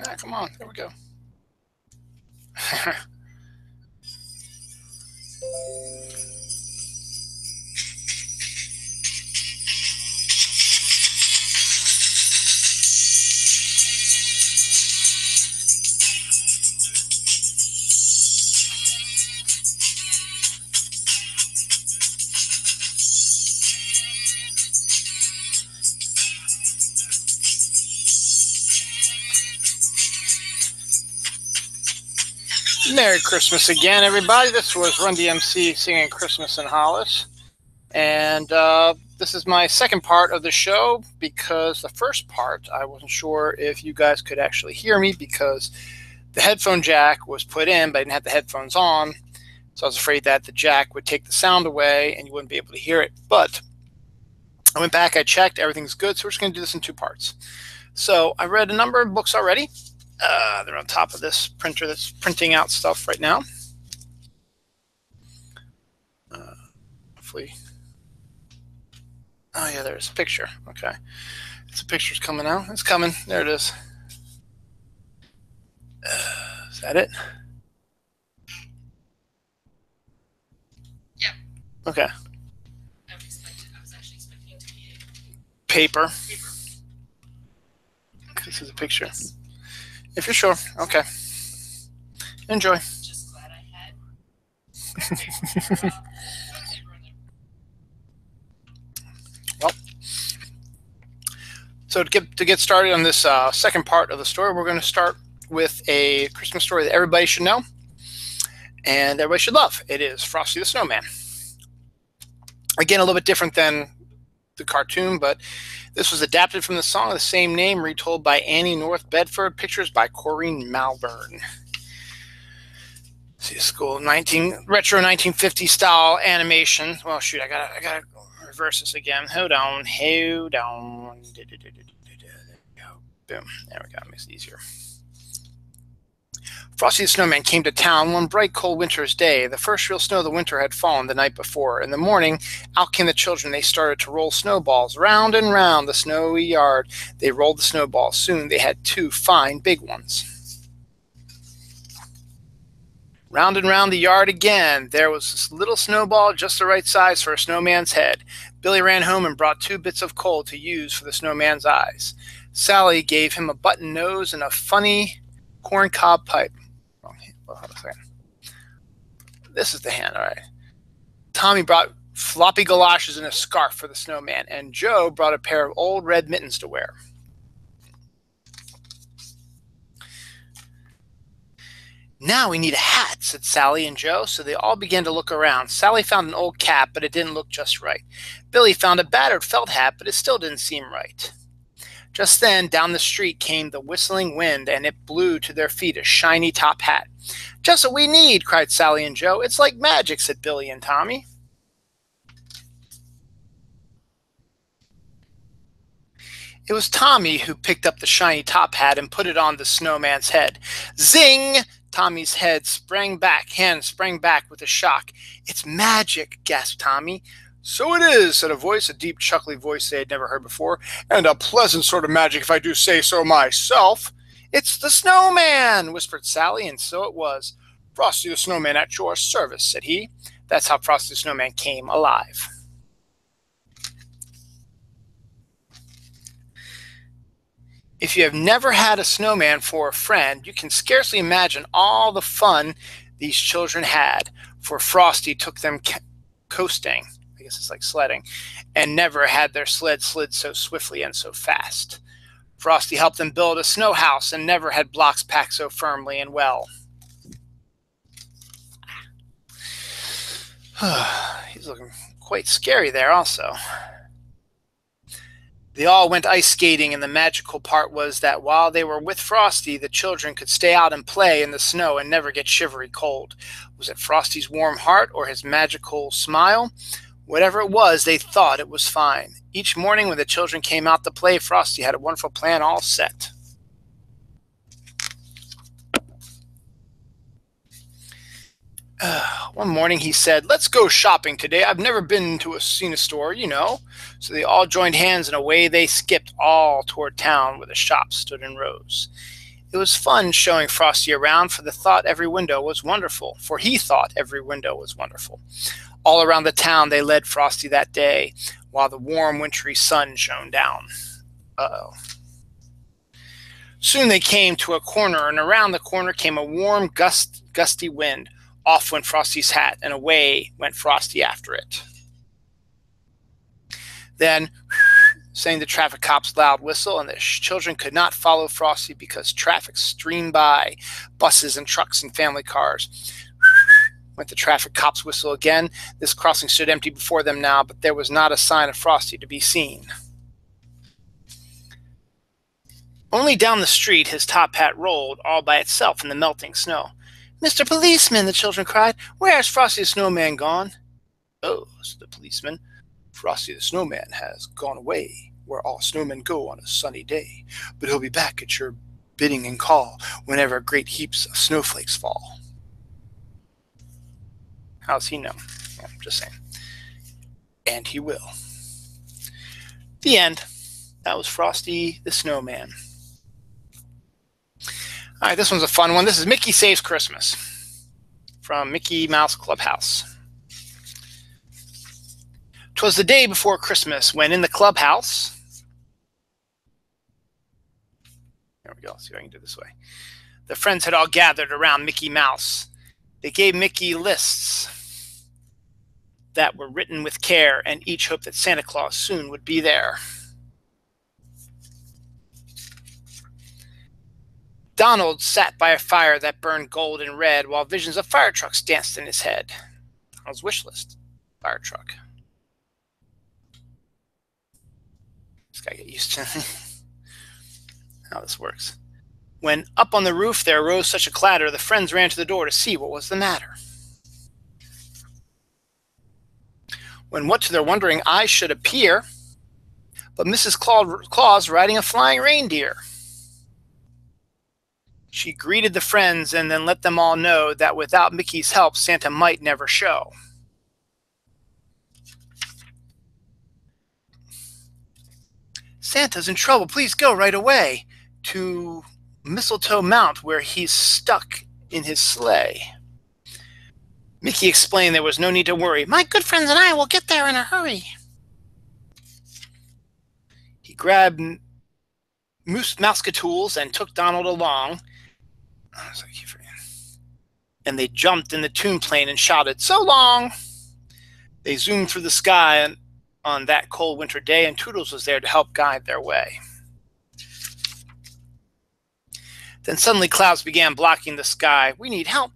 Ah, come on. There we go. Merry Christmas again, everybody. This was Run DMC singing Christmas in Hollis. And this is my second part of the show because the first part, I wasn't sure if you guys could actually hear me because the headphone jack was put in, but I didn't have the headphones on. So I was afraid that the jack would take the sound away and you wouldn't be able to hear it. But I went back, I checked, everything's good. So we're just going to do this in two parts. So I read a number of books already. They're on top of this printer that's printing out stuff right now. Hopefully. Oh, yeah, there's a picture. Okay. It's a picture's coming out. It's coming. There it is. Is that it? Yeah. Okay. I was actually expecting it to be paper. paper. This is a picture. If you're sure. Okay. Enjoy. Just glad I had paper. Well, so to get started on this second part of the story, we're going to start with a Christmas story that everybody should know and everybody should love. It is Frosty the Snowman. Again, a little bit different than the cartoon, but this was adapted from the song of the same name, retold by Annie North Bedford, pictures by Corinne Malvern. See, school retro 1950 style animation. Well, shoot, I gotta reverse this again. Hold on. Boom. There we go. Makes it easier. Frosty the Snowman came to town one bright, cold winter's day. The first real snow of the winter had fallen the night before. In the morning, out came the children. They started to roll snowballs round and round the snowy yard. They rolled the snowballs. Soon they had two fine big ones. Round and round the yard again. There was this little snowball just the right size for a snowman's head. Billy ran home and brought 2 bits of coal to use for the snowman's eyes. Sally gave him a button nose and a funny corncob pipe. Hold on a second. This is the hand, all right. Tommy brought floppy galoshes and a scarf for the snowman, and Joe brought a pair of old red mittens to wear. Now we need a hat, said Sally and Joe, so they all began to look around. Sally found an old cap, but it didn't look just right. Billy found a battered felt hat, but it still didn't seem right. Just then, down the street came the whistling wind, and it blew to their feet a shiny top hat. Just what we need, cried Sally and Joe. It's like magic, said Billy and Tommy. It was Tommy who picked up the shiny top hat and put it on the snowman's head. Zing! Tommy's hand sprang back with a shock. It's magic, gasped Tommy. So it is, said a deep, chuckly voice they had never heard before, and a pleasant sort of magic if I do say so myself. It's the snowman, whispered Sally, and so it was. Frosty the Snowman at your service, said he. That's how Frosty the Snowman came alive. If you have never had a snowman for a friend, you can scarcely imagine all the fun these children had, for Frosty took them coasting. I guess it's like sledding, and never had their sled slid so swiftly and so fast. Frosty helped them build a snow house and never had blocks packed so firmly and well. He's looking quite scary there also. They all went ice skating, and the magical part was that while they were with Frosty, the children could stay out and play in the snow and never get shivery cold. Was it Frosty's warm heart or his magical smile? Whatever it was, they thought it was fine. Each morning when the children came out to play, Frosty had a wonderful plan all set. One morning he said, "Let's go shopping today. I've never seen a store, you know." So they all joined hands and away they skipped all toward town where the shops stood in rows. It was fun showing Frosty around, for he thought every window was wonderful. All around the town they led Frosty that day, while the warm wintry sun shone down. Uh-oh. Soon they came to a corner, and around the corner came a warm, gusty wind. Off went Frosty's hat, and away went Frosty after it. Then sang the traffic cop's loud whistle, and the children could not follow Frosty because traffic streamed by, buses and trucks and family cars. Went the traffic cop's whistle again. This crossing stood empty before them now, but there was not a sign of Frosty to be seen. Only down the street his top hat rolled all by itself in the melting snow. "Mr. Policeman," the children cried, "where's Frosty the Snowman gone?" "Oh," said the policeman, "Frosty the Snowman has gone away where all snowmen go on a sunny day, but he'll be back at your bidding and call whenever great heaps of snowflakes fall." How does he know? I'm just saying. And he will. The end. That was Frosty the Snowman. All right, this one's a fun one. This is Mickey Saves Christmas from Mickey Mouse Clubhouse. 'Twas the day before Christmas when in the clubhouse, there we go, let's see if I can do it this way. The friends had all gathered around Mickey Mouse. They gave Mickey lists that were written with care, and each hoped that Santa Claus soon would be there. Donald sat by a fire that burned gold and red, while visions of fire trucks danced in his head. Donald's wish list, fire truck. Just gotta get used to how this works. When up on the roof there rose such a clatter, the friends ran to the door to see what was the matter. When what to their wondering eyes should appear but Mrs. Claus riding a flying reindeer. She greeted the friends and then let them all know that without Mickey's help, Santa might never show. "Santa's in trouble. Please go right away to Mistletoe Mount where he's stuck in his sleigh." Mickey explained there was no need to worry. "My good friends and I will get there in a hurry." He grabbed Mousecatools and took Donald along. And they jumped in the tune plane and shouted, "So long!" They zoomed through the sky on that cold winter day, and Toodles was there to help guide their way. Then suddenly clouds began blocking the sky. "We need help.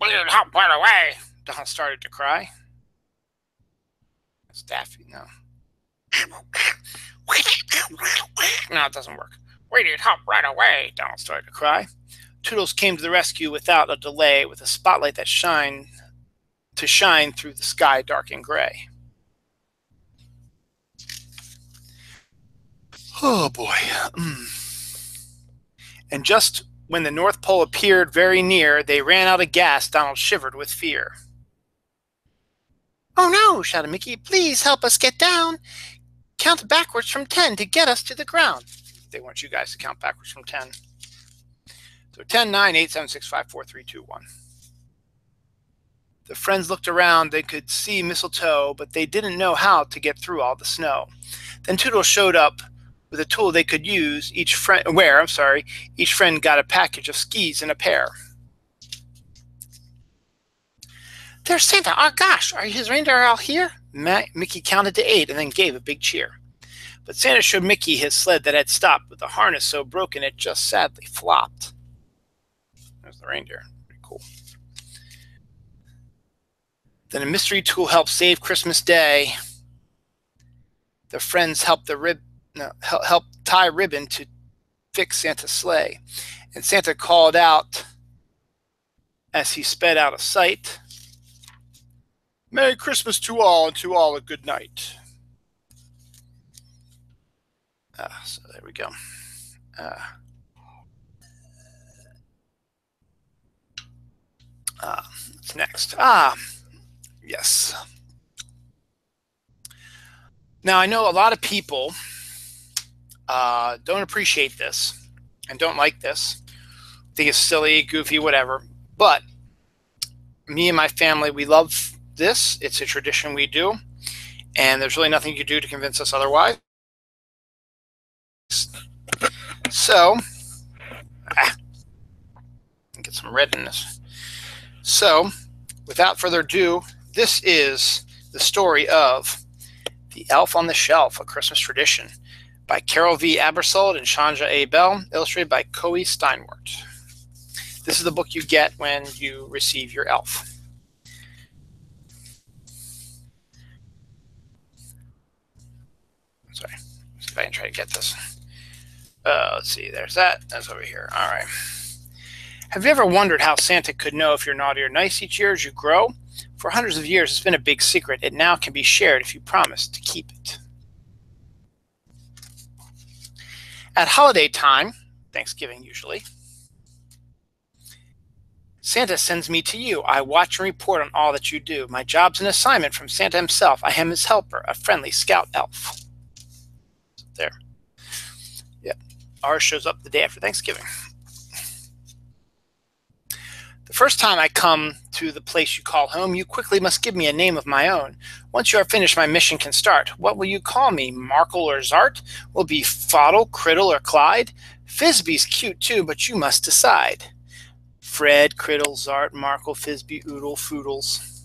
We need help right away," Donald started to cry. That's Daffy, no. No, it doesn't work. "We need help right away," Donald started to cry. Toodles came to the rescue without a delay, with a spotlight that shine through the sky dark and gray. Oh boy. And just when the North Pole appeared very near, they ran out of gas. Donald shivered with fear. "Oh no," shouted Mickey. "Please help us get down. Count backwards from 10 to get us to the ground." They want you guys to count backwards from 10. So 10, 9, 8, 7, 6, 5, 4, 3, 2, 1. The friends looked around. They could see mistletoe, but they didn't know how to get through all the snow. Then Toodles showed up with a tool they could use. Each friend got a package of skis and a pair. "There's Santa. Oh gosh, are his reindeer all here?" Mickey counted to 8 and then gave a big cheer. But Santa showed Mickey his sled that had stopped with the harness so broken it just sadly flopped. There's the reindeer. Pretty cool. Then a mystery tool helped save Christmas Day. The friends helped tie ribbon to fix Santa's sleigh. And Santa called out as he sped out of sight, "Merry Christmas to all, and to all a good night." So there we go. What's next? Yes. Now, I know a lot of people don't appreciate this, and don't like this. Think it's silly, goofy, whatever. But me and my family, we love this. It's a tradition we do, and there's really nothing you can do to convince us otherwise. So, get some red in this. So, without further ado, this is the story of The Elf on the Shelf, A Christmas Tradition, by Carol V. Abersold and Chandra A. Bell, illustrated by Coe Steinwert. This is the book you get when you receive your elf. Sorry, let's see if I can try to get this. Let's see, there's that. That's over here. All right. Have you ever wondered how Santa could know if you're naughty or nice each year as you grow? For hundreds of years, it's been a big secret. It now can be shared if you promise to keep it. At holiday time, Thanksgiving usually, Santa sends me to you. I watch and report on all that you do. My job's an assignment from Santa himself. I am his helper, a friendly scout elf. There. Yep. Ours shows up the day after Thanksgiving. The first time I come to the place you call home, you quickly must give me a name of my own. Once you are finished, my mission can start. What will you call me? Markle or Zart? Will it be Foddle, Criddle, or Clyde? Fizby's cute too, but you must decide. Fred, Criddle, Zart, Markle, Fizby, Oodle, Foodles.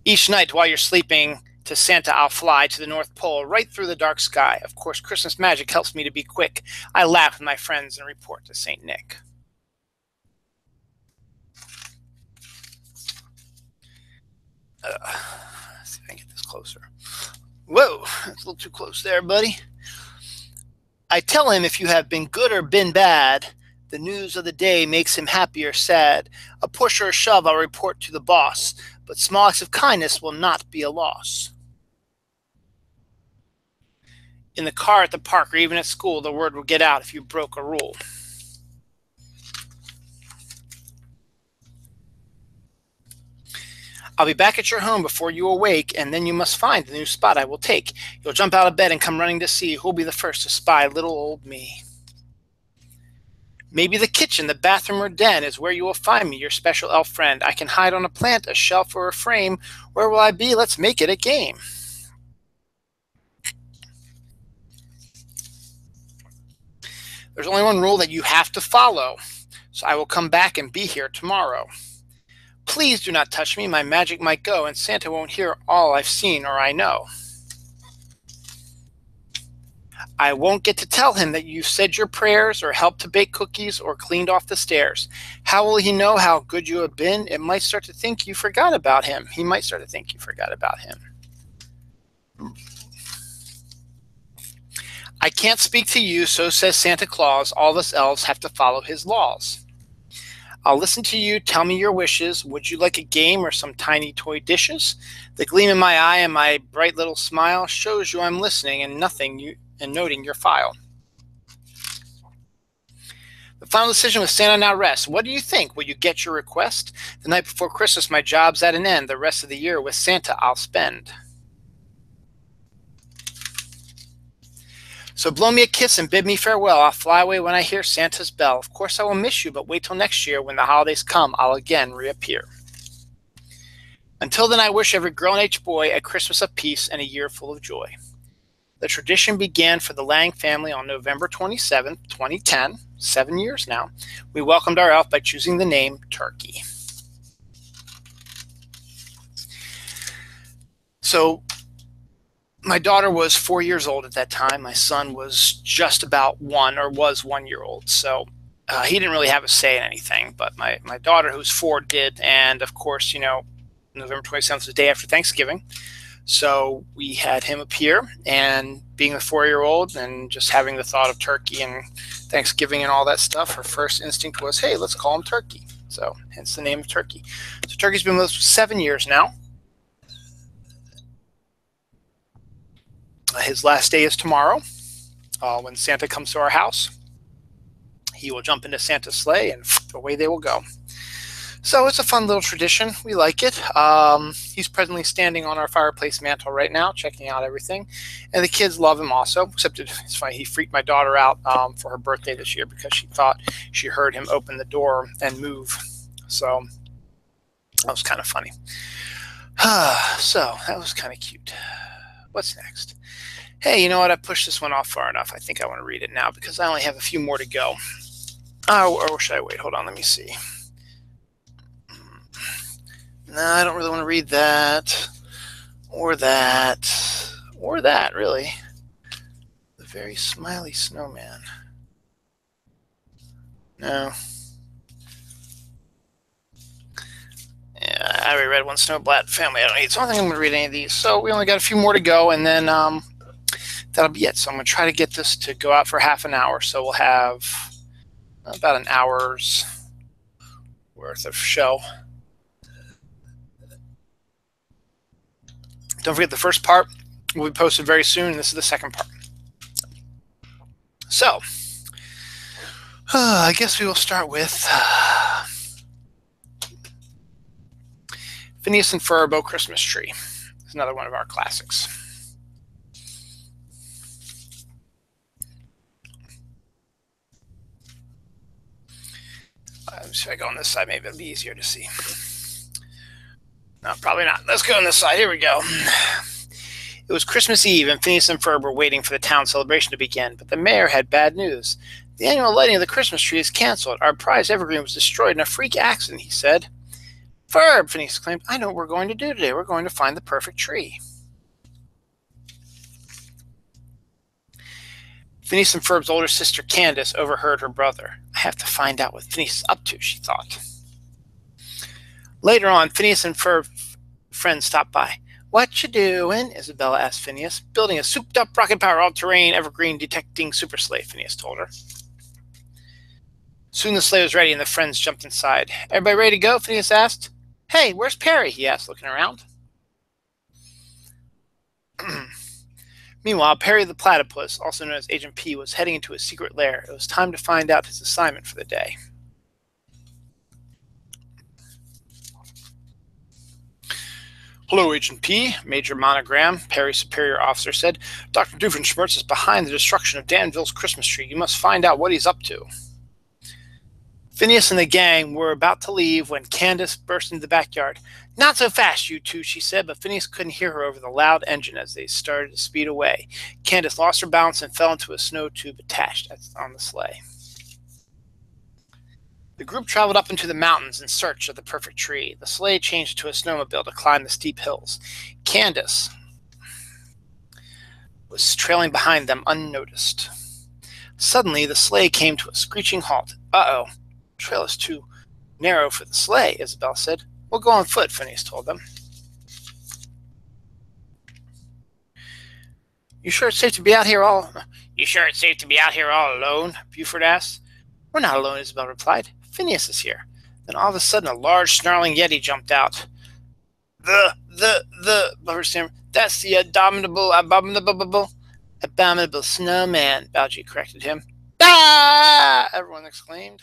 Each night while you're sleeping to Santa, I'll fly to the North Pole, right through the dark sky. Of course, Christmas magic helps me to be quick. I laugh with my friends and report to St. Nick. Let's see if I can get this closer. Whoa, that's a little too close there, buddy. I tell him if you have been good or been bad, the news of the day makes him happy or sad. A push or a shove I'll report to the boss, but small acts of kindness will not be a loss. In the car at the park or even at school, the word will get out if you broke a rule. I'll be back at your home before you awake, and then you must find the new spot I will take. You'll jump out of bed and come running to see who'll be the first to spy little old me. Maybe the kitchen, the bathroom, or den is where you will find me, your special elf friend. I can hide on a plant, a shelf, or a frame. Where will I be? Let's make it a game. There's only one rule that you have to follow, so I will come back and be here tomorrow. Please do not touch me, my magic might go, and Santa won't hear all I've seen or I know. I won't get to tell him that you said your prayers or helped to bake cookies or cleaned off the stairs. How will he know how good you have been? It might start to think you forgot about him. He might start to think you forgot about him. I can't speak to you, so says Santa Claus. All of us elves have to follow his laws. I'll listen to you. Tell me your wishes. Would you like a game or some tiny toy dishes? The gleam in my eye and my bright little smile shows you I'm listening and noting your file. The final decision with Santa now rests. What do you think? Will you get your request? The night before Christmas, my job's at an end. The rest of the year with Santa I'll spend. So blow me a kiss and bid me farewell. I'll fly away when I hear Santa's bell. Of course I will miss you, but wait till next year. When the holidays come, I'll again reappear. Until then, I wish every girl and age boy a Christmas of peace and a year full of joy. The tradition began for the Lang family on November 27, 2010, 7 years now. We welcomed our elf by choosing the name Turkey. So my daughter was 4 years old at that time. My son was just about 1 or was 1 year old. So he didn't really have a say in anything, but my daughter, who's 4, did. And of course, you know, November 27th was the day after Thanksgiving. So we had him appear, and being a 4-year-old and just having the thought of turkey and Thanksgiving and all that stuff, her first instinct was, hey, let's call him Turkey. So hence the name of Turkey. So Turkey's been with us for 7 years now. His last day is tomorrow. When Santa comes to our house, he will jump into Santa's sleigh and away they will go. So it's a fun little tradition. We like it. He's presently standing on our fireplace mantle right now, checking out everything. And the kids love him also, except it's funny, he freaked my daughter out for her birthday this year because she thought she heard him open the door and move. So that was kind of funny. So that was kind of cute. What's next? Hey, you know what? I pushed this one off far enough. I think I want to read it now because I only have a few more to go. Or should I wait? Hold on, let me see. No, I don't really want to read that. Or that. Or that, really. The very smiley snowman. No. Yeah, I already read One Snowblatt Family I Don't Need, so I don't think I'm going to read any of these. So we only got a few more to go, and then that'll be it. So I'm going to try to get this to go out for half an hour, so we'll have about an hour's worth of show. Don't forget the first part will be posted very soon, and this is the second part. So, I guess we will start with Phineas and Ferb, O Christmas Tree. It's another one of our classics. If I go on this side, maybe it'll be easier to see. No, probably not. Let's go on this side. Here we go. It was Christmas Eve, and Phineas and Ferb were waiting for the town celebration to begin, but the mayor had bad news. The annual lighting of the Christmas tree is canceled. Our prize evergreen was destroyed in a freak accident, he said. Ferb, Phineas exclaimed, I know what we're going to do today. We're going to find the perfect tree. Phineas and Ferb's older sister, Candace, overheard her brother. I have to find out what Phineas is up to, she thought. Later on, Phineas and Ferb's friends stopped by. What you doing? Isabella asked Phineas. Building a souped-up rocket-powered all-terrain evergreen detecting super sleigh, Phineas told her. Soon the sleigh was ready, and the friends jumped inside. Everybody ready to go? Phineas asked. Hey, where's Perry? He asked, looking around. Meanwhile, Perry the Platypus, also known as Agent P, was heading into his secret lair. It was time to find out his assignment for the day. Hello, Agent P, Major Monogram, Perry's superior officer said. Dr. Doofenshmirtz is behind the destruction of Danville's Christmas tree. You must find out what he's up to. Phineas and the gang were about to leave when Candace burst into the backyard. Not so fast, you two, she said, but Phineas couldn't hear her over the loud engine as they started to speed away. Candace lost her balance and fell into a snow tube attached on the sleigh. The group traveled up into the mountains in search of the perfect tree. The sleigh changed to a snowmobile to climb the steep hills. Candace was trailing behind them unnoticed. Suddenly, the sleigh came to a screeching halt. Uh-oh, the trail is too narrow for the sleigh, Isabel said. We'll go on foot, Phineas told them. You sure it's safe to be out here all alone? Buford asked. We're not alone, Isabel replied. Phineas is here. Then all of a sudden a large snarling yeti jumped out. Buford stammered. That's the abominable snowman, Baljeet corrected him. Ah! Everyone exclaimed.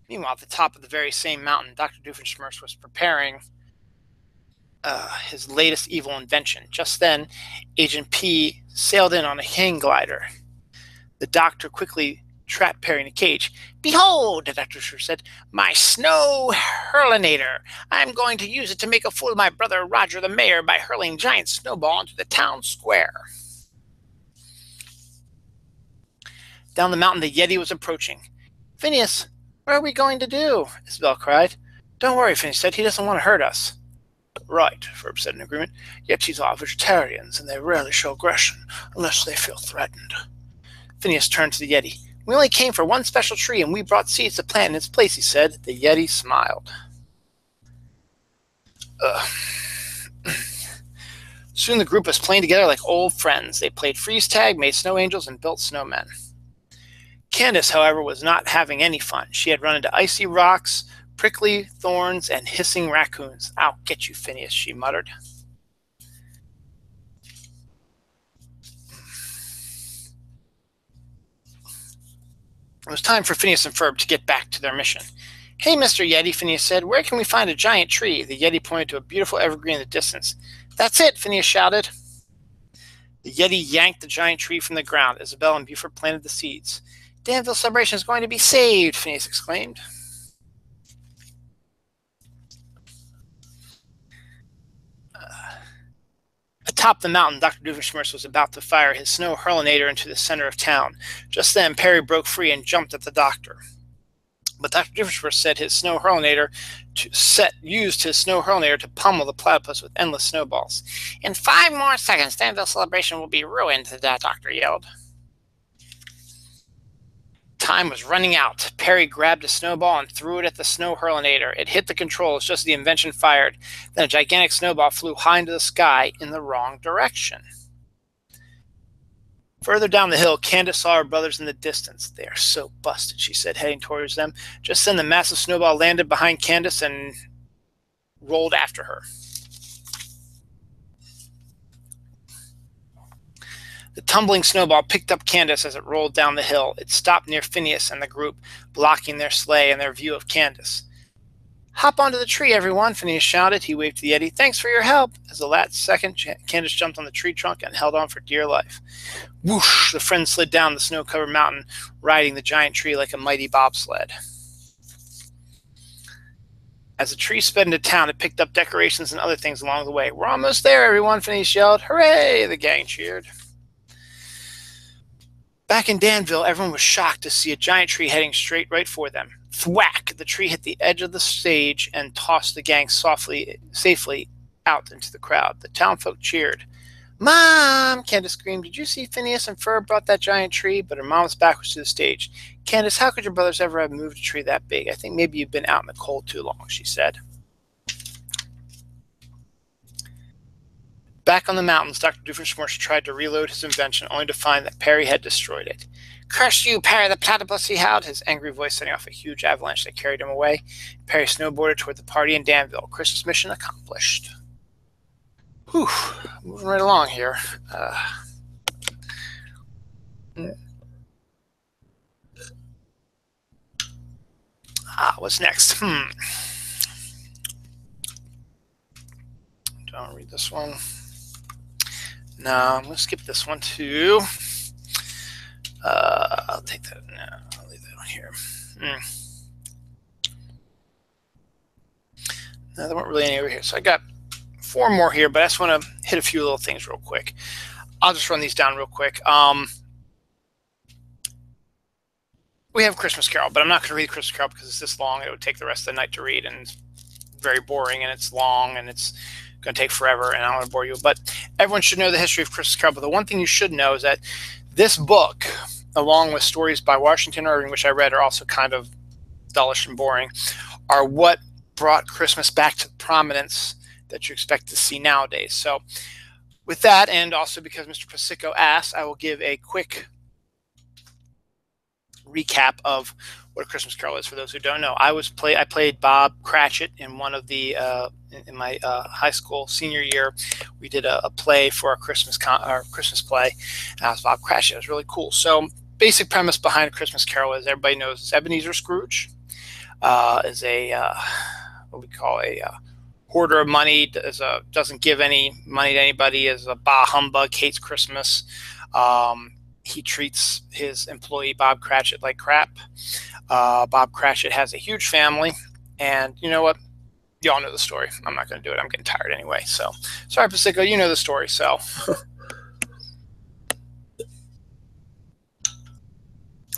Meanwhile, at the top of the very same mountain, Dr. Doofenshmirtz was preparing his latest evil invention. Just then, Agent P sailed in on a hang glider. The doctor quickly trapped Perry in a cage. Behold, the doctor said, my snow hurlinator. I'm going to use it to make a fool of my brother Roger the mayor by hurling giant snowball into the town square. Down the mountain, the yeti was approaching. Phineas, what are we going to do? Isabel cried. Don't worry, Phineas said. He doesn't want to hurt us. Right, Ferb said in agreement. Yetis are vegetarians, and they rarely show aggression unless they feel threatened. Phineas turned to the yeti. We only came for one special tree, and we brought seeds to plant in its place, he said. The yeti smiled. Soon the group was playing together like old friends. They played freeze tag, made snow angels, and built snowmen. Candace, however, was not having any fun. She had run into icy rocks, prickly thorns, and hissing raccoons. I'll get you, Phineas, she muttered. It was time for Phineas and Ferb to get back to their mission. Hey, Mr. Yeti, Phineas said, where can we find a giant tree? The Yeti pointed to a beautiful evergreen in the distance. That's it, Phineas shouted. The Yeti yanked the giant tree from the ground. Isabel and Buford planted the seeds. Danville Celebration is going to be saved, Phineas exclaimed. Atop the mountain, Dr. Doofenshmirtz was about to fire his snow hurlinator into the center of town. Just then, Perry broke free and jumped at the doctor. But Dr. Doofenshmirtz said his snow hurlinator used his snow hurlinator to pummel the platypus with endless snowballs. In 5 more seconds, Danville Celebration will be ruined, the doctor yelled. Time was running out. Perry grabbed a snowball and threw it at the snow hurlinator. It hit the controls just as the invention fired. Then a gigantic snowball flew high into the sky in the wrong direction. Further down the hill, Candace saw her brothers in the distance. They are so busted, she said, heading towards them. Just then, the massive snowball landed behind Candace and rolled after her. The tumbling snowball picked up Candace as it rolled down the hill. It stopped near Phineas and the group, blocking their sleigh and their view of Candace. Hop onto the tree, everyone, Phineas shouted. He waved to the Yeti. Thanks for your help. As the last second, Candace jumped on the tree trunk and held on for dear life. Whoosh! The friends slid down the snow-covered mountain, riding the giant tree like a mighty bobsled. As the tree sped into town, it picked up decorations and other things along the way. We're almost there, everyone, Phineas yelled. Hooray! The gang cheered. Back in Danville, everyone was shocked to see a giant tree heading straight right for them. Thwack! The tree hit the edge of the stage and tossed the gang safely out into the crowd. The townfolk cheered. Mom! Candace screamed. Did you see Phineas and Ferb brought that giant tree? But her mom was backwards to the stage. Candace, how could your brothers ever have moved a tree that big? I think maybe you've been out in the cold too long, she said. Back on the mountains, Dr. Doofenshmirtz tried to reload his invention, only to find that Perry had destroyed it. Curse you, Perry the platypus, he howled, his angry voice setting off a huge avalanche that carried him away. Perry snowboarded toward the party in Danville. Christmas mission accomplished. Whew, moving right along here. What's next? Don't read this one. No, I'm going to skip this one too. I'll take that. No, I'll leave that one here. No, there weren't really any over here. So I got 4 more here, but I just want to hit a few little things real quick. I'll just run these down real quick. We have Christmas Carol, but I'm not going to read Christmas Carol because it's this long. It would take the rest of the night to read, and it's very boring, and it's long, and it's going to take forever, and I don't want to bore you. But everyone should know the history of Christmas Carol. But the one thing you should know is that this book, along with stories by Washington Irving, which I read, are also kind of dullish and boring, are what brought Christmas back to prominence that you expect to see nowadays. So with that, and also because Mr. Pasico asked, I will give a quick recap of what a Christmas Carol is for those who don't know. I played Bob Cratchit in one of the in my high school senior year. We did a play for our Christmas play, and I was Bob Cratchit. It was really cool. So basic premise behind a Christmas Carol is everybody knows is Ebenezer Scrooge is a what we call a hoarder of money, doesn't give any money to anybody, is a bah humbug, hates Christmas. He treats his employee Bob Cratchit like crap. Bob Cratchit has a huge family, and you know what? You all know the story. I'm not going to do it. I'm getting tired anyway. So, sorry, Pasico, you know the story. So,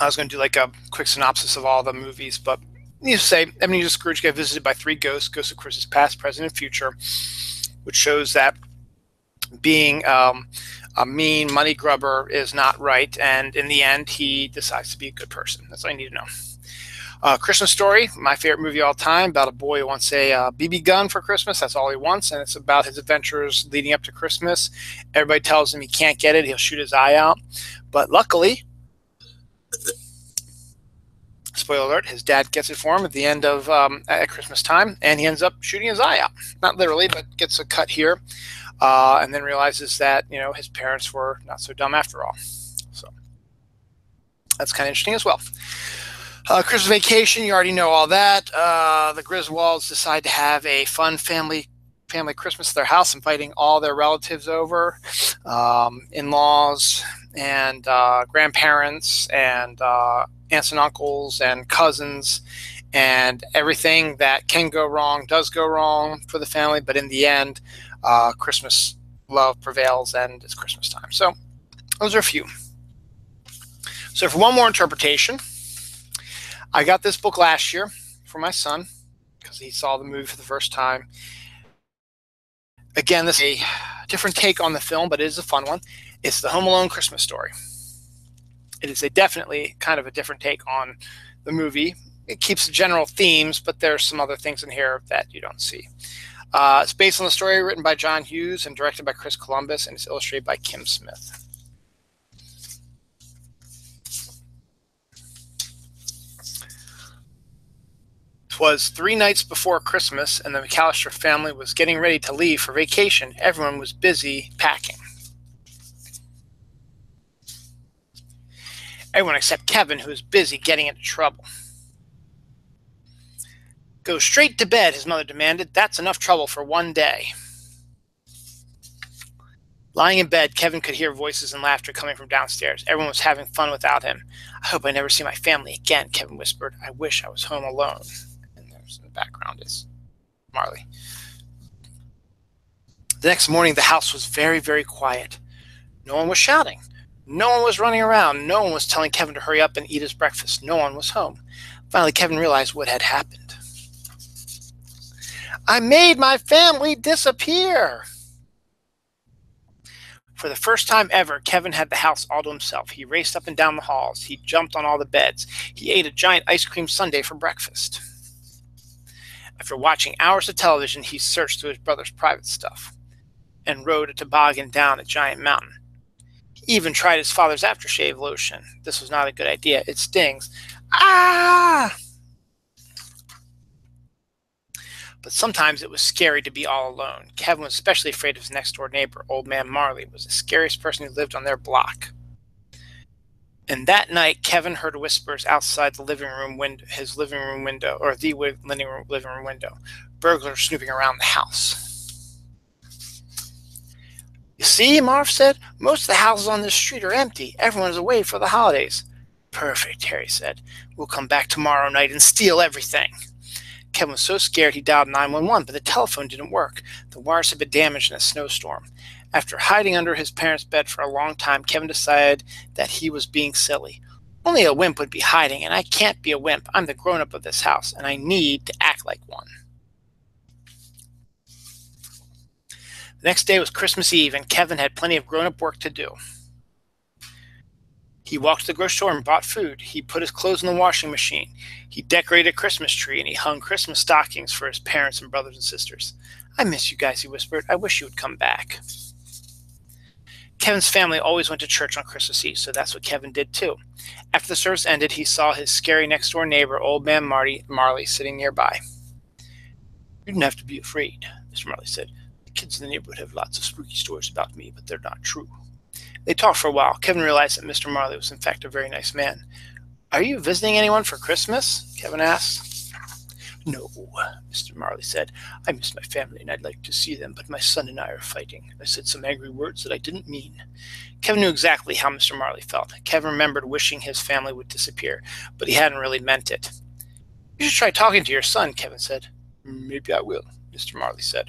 I was going to do like a quick synopsis of all the movies, but needless to say, Ebenezer Scrooge got visited by 3 ghosts of Christmas past, present, and future, which shows that being a mean money grubber is not right, and in the end, he decides to be a good person. That's all you need to know. Christmas Story, my favorite movie of all time, about a boy who wants a BB gun for Christmas. That's all he wants, and it's about his adventures leading up to Christmas. Everybody tells him he can't get it. He'll shoot his eye out. But luckily, spoiler alert, his dad gets it for him at the end of at Christmas time, and he ends up shooting his eye out. Not literally, but gets a cut here. And then realizes that, you know, his parents were not so dumb after all. So that's kind of interesting as well. Christmas Vacation, you already know all that. The Griswolds decide to have a fun family Christmas at their house, inviting all their relatives over, in-laws and grandparents and aunts and uncles and cousins, and everything that can go wrong does go wrong for the family. But in the end, Christmas love prevails and it's Christmas time. So those are a few. So for one more interpretation, I got this book last year for my son because he saw the movie for the first time. Again, this is a different take on the film, but it is a fun one. It's the Home Alone Christmas Story. It is definitely kind of a different take on the movie. It keeps the general themes, but there's some other things in here that you don't see. It's based on the story written by John Hughes and directed by Chris Columbus, and it's illustrated by Kim Smith. It was 3 nights before Christmas, and the McAllister family was getting ready to leave for vacation. Everyone was busy packing. Everyone except Kevin, who was busy getting into trouble. Go straight to bed, his mother demanded. That's enough trouble for one day. Lying in bed, Kevin could hear voices and laughter coming from downstairs. Everyone was having fun without him. I hope I never see my family again, Kevin whispered. I wish I was home alone. And there's in the background is Marley. The next morning, the house was very, very quiet. No one was shouting. No one was running around. No one was telling Kevin to hurry up and eat his breakfast. No one was home. Finally, Kevin realized what had happened. I made my family disappear. For the first time ever, Kevin had the house all to himself. He raced up and down the halls. He jumped on all the beds. He ate a giant ice cream sundae for breakfast. After watching hours of television, he searched through his brother's private stuff and rode a toboggan down a giant mountain. He even tried his father's aftershave lotion. This was not a good idea. It stings. Ah! But sometimes it was scary to be all alone. Kevin was especially afraid of his next-door neighbor. Old Man Marley was the scariest person who lived on their block. And that night, Kevin heard whispers outside the living room window, living room window. Burglars snooping around the house. You see, Marv said, most of the houses on this street are empty. Everyone is away for the holidays. Perfect, Harry said. We'll come back tomorrow night and steal everything. Kevin was so scared he dialed 911, but the telephone didn't work. The wires had been damaged in a snowstorm. After hiding under his parents' bed for a long time, Kevin decided that he was being silly. Only a wimp would be hiding, and I can't be a wimp. I'm the grown-up of this house, and I need to act like one. The next day was Christmas Eve, and Kevin had plenty of grown-up work to do. He walked to the grocery store and bought food. He put his clothes in the washing machine. He decorated a Christmas tree, and he hung Christmas stockings for his parents and brothers and sisters. I miss you guys, he whispered. I wish you would come back. Kevin's family always went to church on Christmas Eve, so that's what Kevin did too. After the service ended, he saw his scary next-door neighbor, Old Man Marley, sitting nearby. You didn't have to be afraid, Mr. Marley said. The kids in the neighborhood have lots of spooky stories about me, but they're not true. They talked for a while. Kevin realized that Mr. Marley was in fact a very nice man. Are you visiting anyone for Christmas? Kevin asked. No, Mr. Marley said. I miss my family and I'd like to see them, but my son and I are fighting. I said some angry words that I didn't mean. Kevin knew exactly how Mr. Marley felt. Kevin remembered wishing his family would disappear, but he hadn't really meant it. You should try talking to your son, Kevin said. Maybe I will, Mr. Marley said.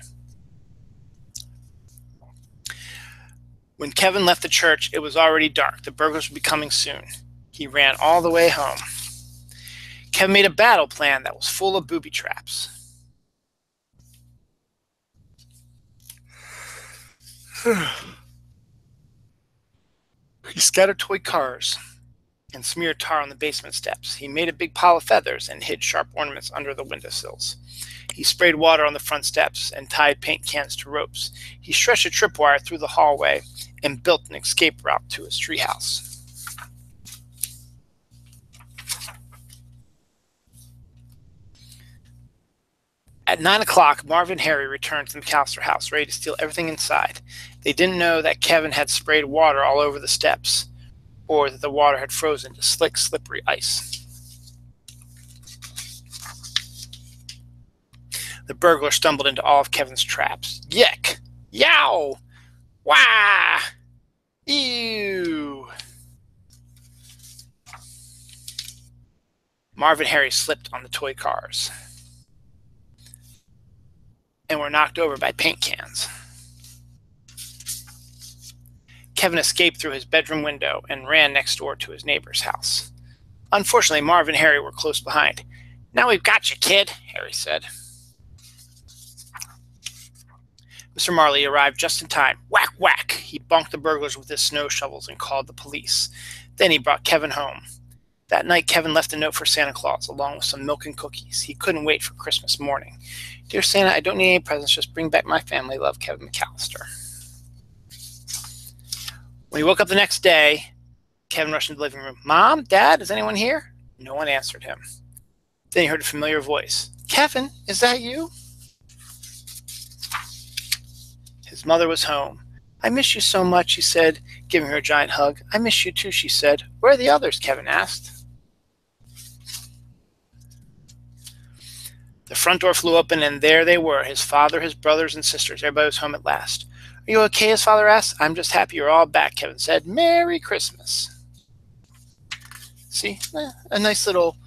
When Kevin left the church, it was already dark. The burglars would be coming soon. He ran all the way home. Kevin made a battle plan that was full of booby traps. He scattered toy cars and smeared tar on the basement steps. He made a big pile of feathers and hid sharp ornaments under the windowsills. He sprayed water on the front steps and tied paint cans to ropes. He stretched a tripwire through the hallway and built an escape route to his treehouse. At 9 o'clock, Marv and Harry returned to the McAllister house, ready to steal everything inside. They didn't know that Kevin had sprayed water all over the steps, or that the water had frozen to slick, slippery ice. The burglar stumbled into all of Kevin's traps. Yick! Yow! Wah! Ew! Marv and Harry slipped on the toy cars and were knocked over by paint cans. Kevin escaped through his bedroom window and ran next door to his neighbor's house. Unfortunately, Marv and Harry were close behind. "Now we've got you, kid," Harry said. Mr. Marley arrived just in time. Whack, whack! He bonked the burglars with his snow shovels and called the police. Then he brought Kevin home. That night, Kevin left a note for Santa Claus, along with some milk and cookies. He couldn't wait for Christmas morning. "Dear Santa, I don't need any presents. Just bring back my family. Love, Kevin McAllister." When he woke up the next day, Kevin rushed into the living room. "Mom? Dad? Is anyone here?" No one answered him. Then he heard a familiar voice. "Kevin, is that you?" His mother was home. "I miss you so much," he said, giving her a giant hug. "I miss you too," she said. "Where are the others?" Kevin asked. The front door flew open, and there they were, his father, his brothers, and sisters. Everybody was home at last. "Are you okay?" his father asked. "I'm just happy you're all back," Kevin said. "Merry Christmas." See, a nice little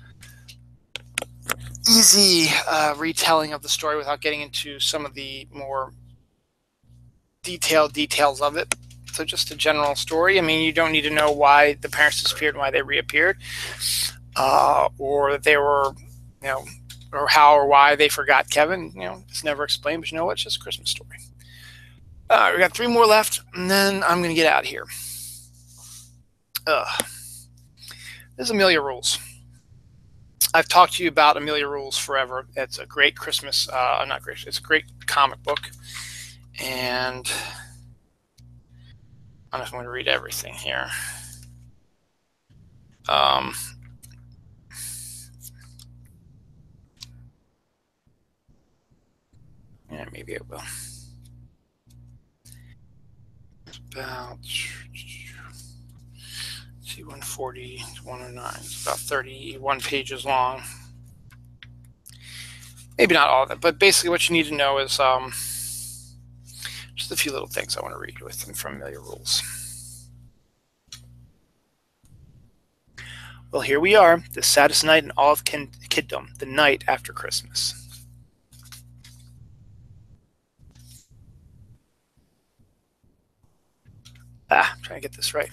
easy retelling of the story without getting into some of the more detailed details of it. So just a general story. I mean, you don't need to know why the parents disappeared and why they reappeared, or that they were, or how or why they forgot Kevin. It's never explained, but you know what? It's just a Christmas story. We got 3 more left, and then I'm going to get out of here. This is Amelia Rules. I've talked to you about Amelia Rules forever. It's a great Christmas, not great, it's a great comic book. And I'm just going to read everything here. Yeah, maybe it will. It's about, see, 140 to 109. It's about 31 pages long. Maybe not all of it, but basically what you need to know is just a few little things I want to read with them from Amelia Rules. Well, here we are, the saddest night in all of kiddom, the night after Christmas. I'm trying to get this right.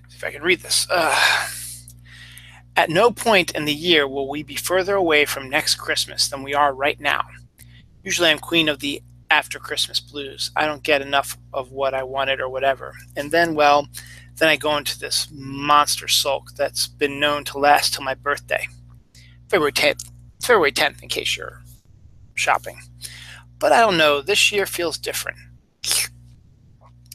See if I can read this. At no point in the year will we be further away from next Christmas than we are right now. Usually I'm queen of the after Christmas blues. I don't get enough of what I wanted or whatever. And then, well, then I go into this monster sulk that's been known to last till my birthday. February 10th, in case you're shopping. But I don't know, this year feels different.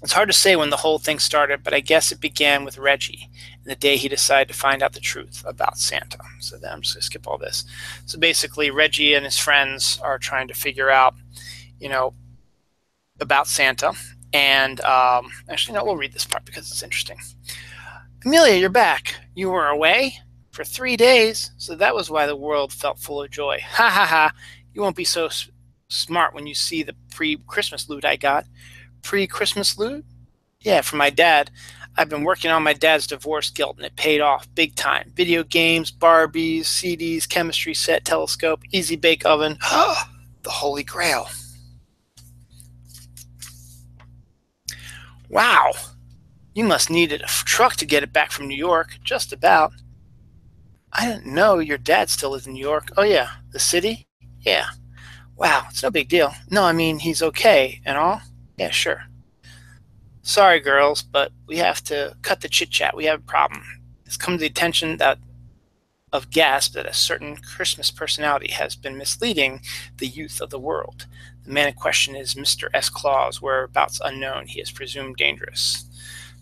It's hard to say when the whole thing started, but I guess it began with Reggie and the day he decided to find out the truth about Santa. So then I'm just going to skip all this. So basically, Reggie and his friends are trying to figure out, about Santa. And actually, no, we'll read this part because it's interesting. "Amelia, you're back. You were away for 3 days, so that was why the world felt full of joy. Ha ha ha. You won't be so smart when you see the pre-Christmas loot I got." "Pre-Christmas loot?" "Yeah, from my dad. I've been working on my dad's divorce guilt, and it paid off big time. Video games, Barbies, CDs, chemistry set, telescope, easy bake oven. The Holy Grail." "Wow. You must needed a truck to get it back from New York." "Just about." "I didn't know your dad still lives in New York." "Oh, yeah. The city?" "Yeah." "Wow, it's no big deal." "No, I mean, he's okay and all." "Yeah, sure." "Sorry, girls, but we have to cut the chit-chat. We have a problem. It's come to the attention of Gasp that a certain Christmas personality has been misleading the youth of the world. The man in question is Mr. S. Claus, whereabouts unknown. He is presumed dangerous."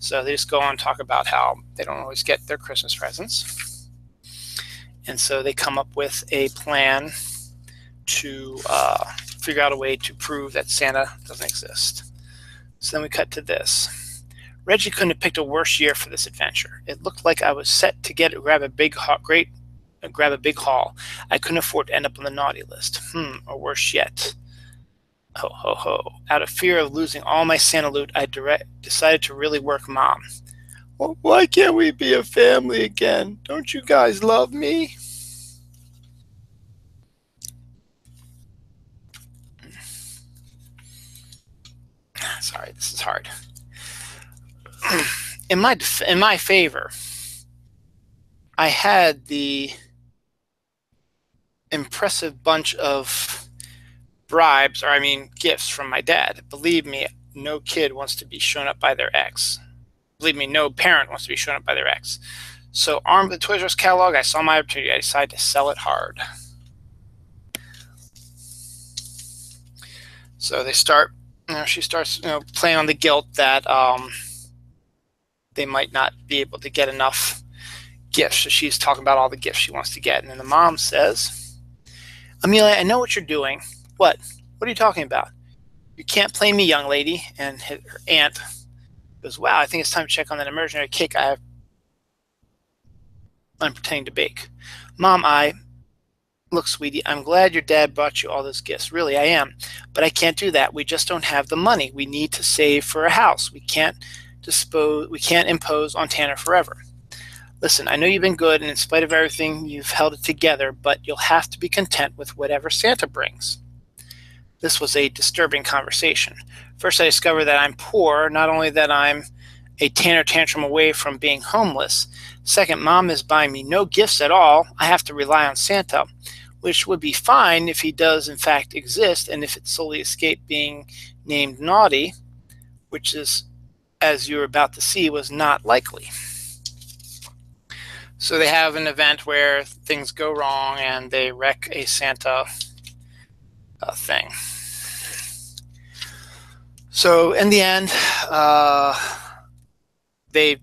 So they just go on and talk about how they don't always get their Christmas presents. And so they come up with a plan to figure out a way to prove that Santa doesn't exist. So then we cut to this. "Reggie couldn't have picked a worse year for this adventure. It looked like I was set to grab a great grab a big haul. I couldn't afford to end up on the naughty list. Or worse yet. Ho, ho, ho. Out of fear of losing all my Santa loot, I decided to really work Mom. Well, why can't we be a family again? Don't you guys love me? Sorry, this is hard. In my favor, I had the impressive bunch of bribes, or I mean gifts from my dad. Believe me, no kid wants to be shown up by their ex. Believe me, no parent wants to be shown up by their ex. So armed with the Toys R Us catalog, I saw my opportunity. I decided to sell it hard. So they start, she starts, playing on the guilt that they might not be able to get enough gifts. So she's talking about all the gifts she wants to get. And then the mom says, Amelia, I know what you're doing. What? What are you talking about? You can't play me, young lady. And her aunt goes, wow, I think it's time to check on that imaginary cake I'm pretending to bake. Mom, look, sweetie, I'm glad your dad brought you all those gifts. Really, I am. But I can't do that. We just don't have the money. We need to save for a house. We can't impose on Tanner forever. Listen, I know you've been good, and in spite of everything, you've held it together, but you'll have to be content with whatever Santa brings. This was a disturbing conversation. First, I discovered that I'm poor, not only that I'm a Tanner tantrum away from being homeless. Second, Mom is buying me no gifts at all. I have to rely on Santa, which would be fine if he does in fact exist, and if it solely escaped being named Naughty, which is, as you're about to see, was not likely. So they have an event where things go wrong and they wreck a Santa thing. So in the end, they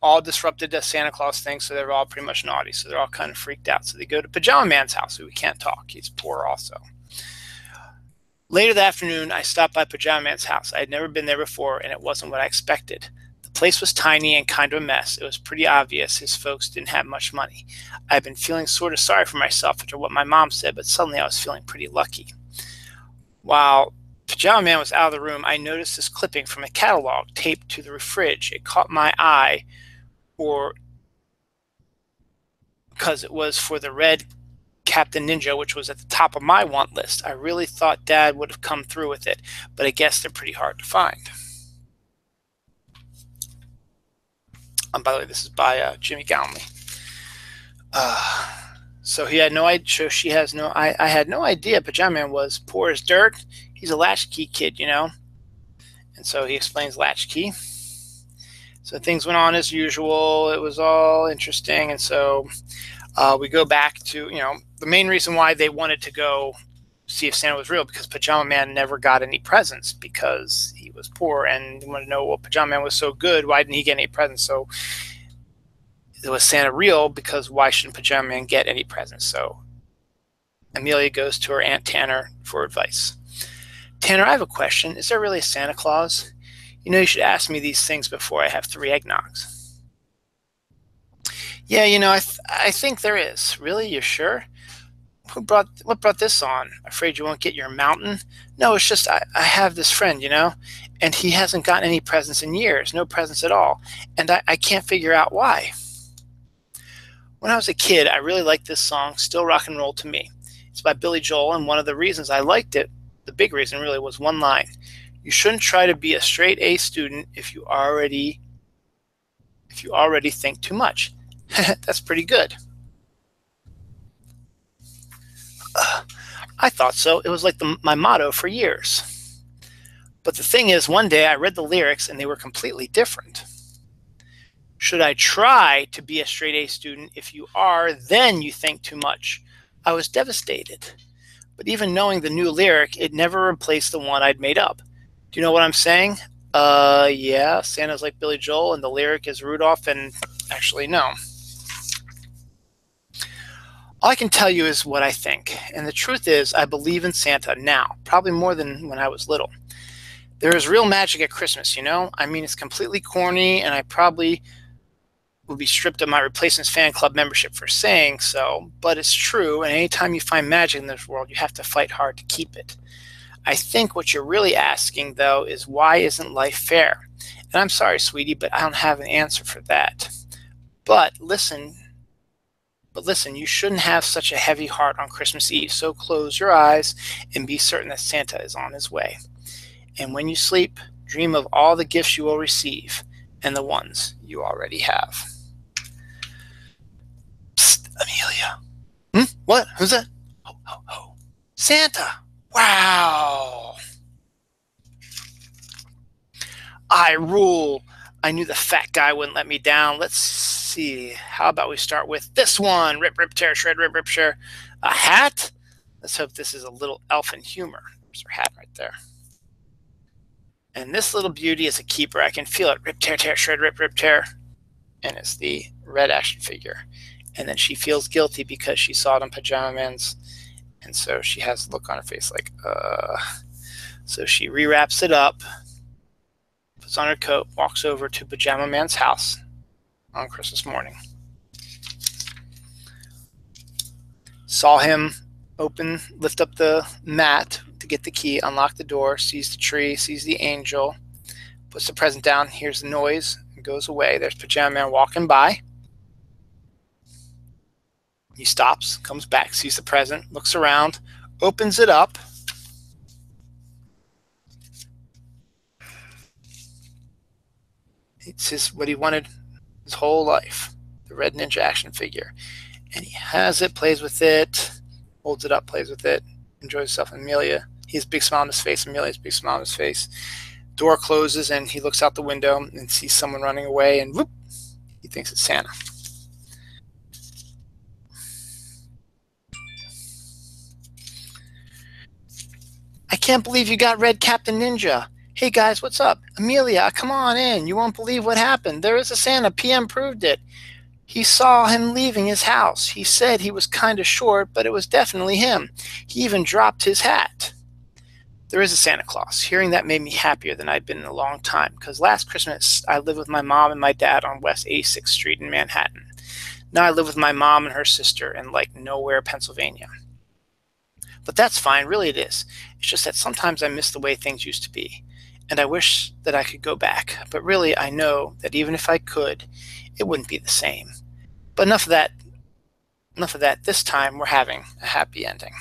all disrupted the Santa Claus thing, so they're all pretty much naughty. So they're all kind of freaked out. So they go to Pajama Man's house, who we can't talk. He's poor also. Later that afternoon, I stopped by Pajama Man's house. I had never been there before, and it wasn't what I expected. The place was tiny and kind of a mess. It was pretty obvious his folks didn't have much money. I'd been feeling sort of sorry for myself after what my mom said, but suddenly I was feeling pretty lucky. While Pajama Man was out of the room, I noticed this clipping from a catalog taped to the fridge. It caught my eye, because it was for the red Captain Ninja, which was at the top of my want list. I really thought Dad would have come through with it, but I guess they're pretty hard to find. By the way, this is by Jimmy Galmley. So he had no idea. So she has no. I had no idea Pajama Man was poor as dirt. He's a latchkey kid, And so he explains latchkey. So things went on as usual. It was all interesting, and so we go back to the main reason why they wanted to go see if Santa was real, because Pajama Man never got any presents because he was poor, and they wanted to know, well, Pajama Man was so good, why didn't he get any presents? So was Santa real? Because why shouldn't Pajama Man get any presents? So Amelia goes to her Aunt Tanner for advice. Tanner, I have a question. Is there really a Santa Claus? You should ask me these things before I have 3 eggnogs. Yeah, I think there is. Really? You're sure? What brought this on? Afraid you won't get your mountain? No, it's just I have this friend, and he hasn't gotten any presents in years. No presents at all. And I can't figure out why. When I was a kid, I really liked this song, Still Rock and Roll to Me. It's by Billy Joel, and one of the reasons I liked it, the big reason really, was one line. You shouldn't try to be a straight A student if you already think too much. That's pretty good. I thought so. It was like my motto for years. But the thing is, one day I read the lyrics and they were completely different. Should I try to be a straight A student? If you are, then you think too much. I was devastated. But even knowing the new lyric, it never replaced the one I'd made up. Do you know what I'm saying? Yeah, Santa's like Billy Joel, and the lyric is Rudolph, and actually, no. All I can tell you is what I think, and the truth is I believe in Santa now, probably more than when I was little. There is real magic at Christmas, I mean, it's completely corny, and I probably would be stripped of my Replacements fan club membership for saying so, but it's true, and anytime you find magic in this world, you have to fight hard to keep it. I think what you're really asking, though, is why isn't life fair? And I'm sorry, sweetie, but I don't have an answer for that. But listen, you shouldn't have such a heavy heart on Christmas Eve, so close your eyes and be certain that Santa is on his way. And when you sleep, dream of all the gifts you will receive and the ones you already have. Psst, Amelia. What? Who's that? Ho, ho, ho. Santa! Wow! I rule. I knew the fat guy wouldn't let me down. Let's see. How about we start with this one? Rip, rip, tear, shred, rip, rip, share. A hat? Let's hope this is a little elfin humor. There's her hat right there. And this little beauty is a keeper. I can feel it. Rip, tear, tear, shred, rip, rip, tear. And it's the red action figure. And then she feels guilty because she saw it on Pajama Man's. And so she has a look on her face like, So she rewraps it up, puts on her coat, walks over to Pajama Man's house on Christmas morning. Saw him lift up the mat to get the key, unlock the door, sees the tree, sees the angel, puts the present down, hears the noise, and goes away. There's Pajama Man walking by. He stops, comes back, sees the present, looks around, opens it up. It's what he wanted his whole life, the red ninja action figure. And he has it, plays with it, holds it up, plays with it, enjoys himself. Amelia, he has a big smile on his face. Amelia has a big smile on his face. Door closes and he looks out the window and sees someone running away, and whoop, he thinks it's Santa. I can't believe you got Red Captain Ninja. Hey guys, what's up? Amelia, come on in. You won't believe what happened. There is a Santa. PM proved it. He saw him leaving his house. He said he was kind of short, but it was definitely him. He even dropped his hat. There is a Santa Claus. Hearing that made me happier than I'd been in a long time, because last Christmas I lived with my mom and my dad on West 86th Street in Manhattan. Now I live with my mom and her sister in like nowhere, Pennsylvania. But that's fine, really it is. It's just that sometimes I miss the way things used to be, and I wish that I could go back. But really, I know that even if I could, it wouldn't be the same. But enough of that. Enough of that. This time, we're having a happy ending.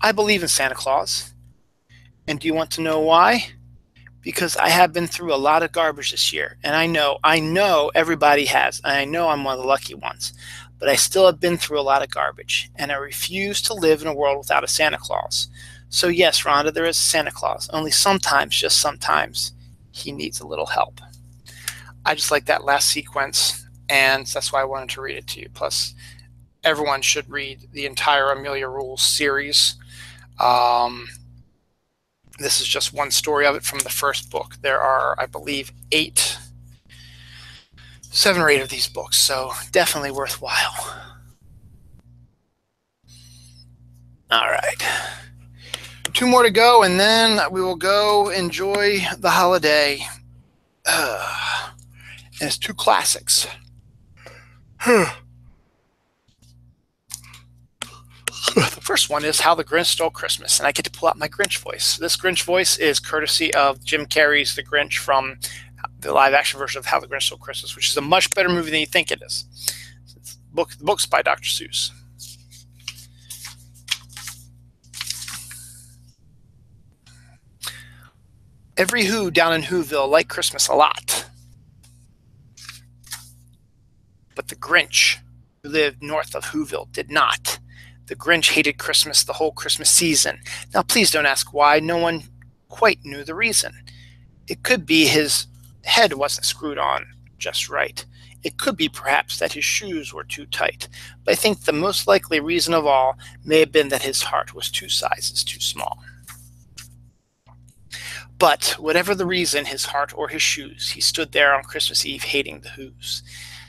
I believe in Santa Claus. And do you want to know why? Because I have been through a lot of garbage this year, and I know everybody has, and I know I'm one of the lucky ones. But I still have been through a lot of garbage, and I refuse to live in a world without a Santa Claus. So yes, Rhonda, there is a Santa Claus. Only sometimes, just sometimes, he needs a little help. I just like that last sequence, and that's why I wanted to read it to you. Plus, everyone should read the entire Amelia Rules series. This is just one story of it from the first book. There are, I believe, 7 or 8 of these books, so definitely worthwhile. All right. 2 more to go, and then we will go enjoy the holiday. And it's 2 classics. The first one is How the Grinch Stole Christmas, and I get to pull out my Grinch voice. This Grinch voice is courtesy of Jim Carrey's The Grinch from the live-action version of How the Grinch Stole Christmas, which is a much better movie than you think it is. The book's by Dr. Seuss. Every Who down in Whoville liked Christmas a lot. But the Grinch, who lived north of Whoville, did not. The Grinch hated Christmas the whole Christmas season. Now, please don't ask why. No one quite knew the reason. It could be his head wasn't screwed on just right. It could be perhaps that his shoes were too tight. But I think the most likely reason of all may have been that his heart was 2 sizes too small. But whatever the reason, his heart or his shoes, he stood there on Christmas Eve hating the Whos,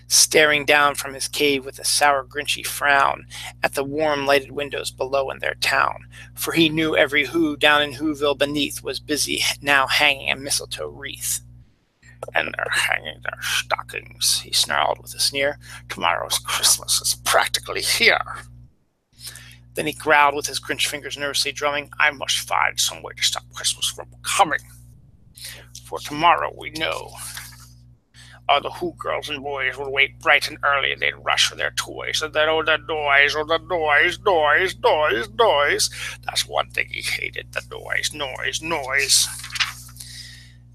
staring down from his cave with a sour, grinchy frown at the warm, lighted windows below in their town. For he knew every Who down in Whoville beneath was busy now hanging a mistletoe wreath. And they're hanging their stockings, he snarled with a sneer. Tomorrow's Christmas is practically here. Then he growled with his Grinch fingers nervously drumming, I must find some way to stop Christmas from coming. For tomorrow, we know, all the Who girls and boys would wake bright and early, and they'd rush for their toys. And then, oh, the noise, noise. That's one thing he hated, the noise.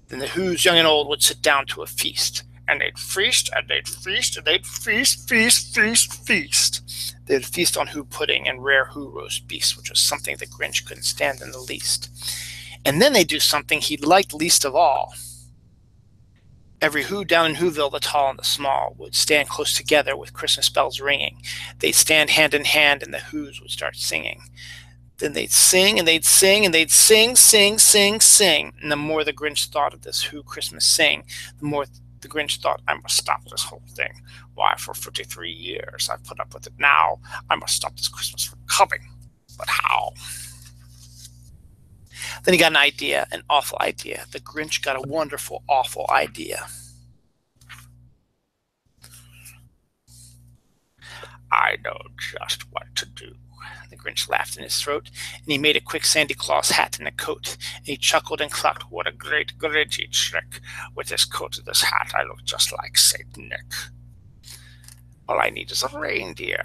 Then the Who's young and old would sit down to a feast. And they'd feast, and they'd feast, and they'd feast. They'd feast on Who pudding and rare Who roast beef, which was something the Grinch couldn't stand in the least. And then they'd do something he liked least of all. Every Who down in Whoville, the tall and the small, would stand close together with Christmas bells ringing. They'd stand hand in hand, and the Who's would start singing. Then they'd sing, and they'd sing, and they'd sing. And the more the Grinch thought of this Who Christmas sing, the more the Grinch thought, I must stop this whole thing. Why, for 53 years I've put up with it now. I must stop this Christmas from coming. But how? Then he got an idea, an awful idea. The Grinch got a wonderful, awful idea. I know just what to do. The Grinch laughed in his throat, and he made a quick Santa Claus hat and a coat. And he chuckled and clucked, what a great Grinchy trick. With this coat and this hat, I look just like Saint Nick. All I need is a reindeer.